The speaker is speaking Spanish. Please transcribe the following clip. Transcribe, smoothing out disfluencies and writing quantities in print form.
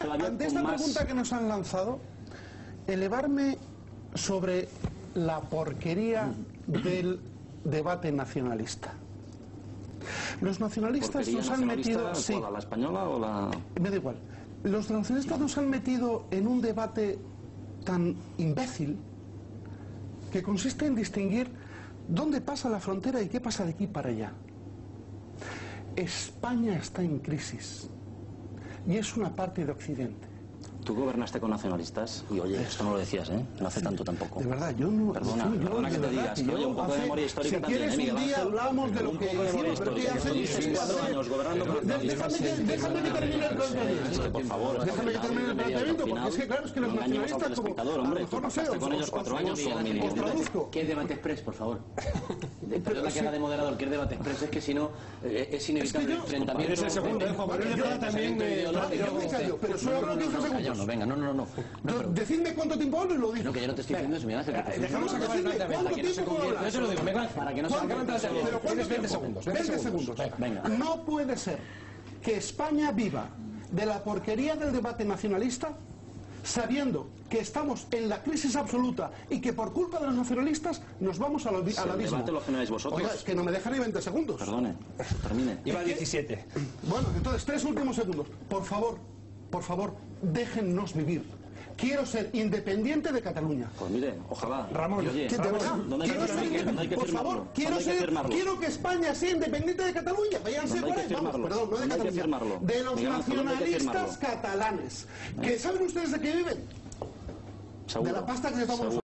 Ante esta pregunta que nos han lanzado, elevarme sobre la porquería del debate nacionalista. Los nacionalistas nos han metido... Sí. ¿La española o la...? Me da igual. Los nacionalistas nos han metido en un debate tan imbécil que consiste en distinguir dónde pasa la frontera y qué pasa de aquí para allá. España está en crisis y es una parte de Occidente. ¿Tú gobernaste con nacionalistas? Y oye, esto no lo decías, ¿eh? No hace tanto tampoco. De verdad, yo no... Perdona que te digas, que oye, un poco de memoria histórica si también, quieres, un día hablamos de lo que hicimos, pero que hace 4 años gobernando con nacionalistas. Déjame que termine el planteamiento. Por favor. Déjame que termine el planteamiento, porque es que claro, es que los nacionalistas como... A lo mejor no sé, con ellos 4 años os traduzco. ¿Qué es debate express, por favor? Perdona que haga de moderador, ¿qué es debate express? Es que si no, es inevitable el enfrentamiento... Es el segundo, Juan Manuel también... Yo me callo, pero solo hablo 15 segundos. Venga, no. Decidme cuánto tiempo hablo y lo digo. No, que yo no te estoy diciendo eso, me hace que... Dejamos acabar el planteamiento, que no se convierta. Yo se lo digo, venga, para que no se... Pero tienes 20 segundos. 20 segundos. Venga. No puede ser que España viva de la porquería del debate nacionalista sabiendo que estamos en la crisis absoluta y que por culpa de los nacionalistas nos vamos al abismo. El debate lo generáis vosotros. Oiga, es que no me dejan ni 20 segundos. Perdone, termine. Iba a 17. Bueno, entonces 3 últimos segundos. Por favor, déjennos vivir. Quiero ser independiente de Cataluña. Pues mire, ojalá. Ramón, oye, ¿dónde hay que firmarlo? Quiero que España sea independiente de Cataluña. Váyanse por ahí, vamos, perdón, no de Cataluña. De los nacionalistas catalanes. ¿Que saben ustedes de qué viven? De la pasta que se toman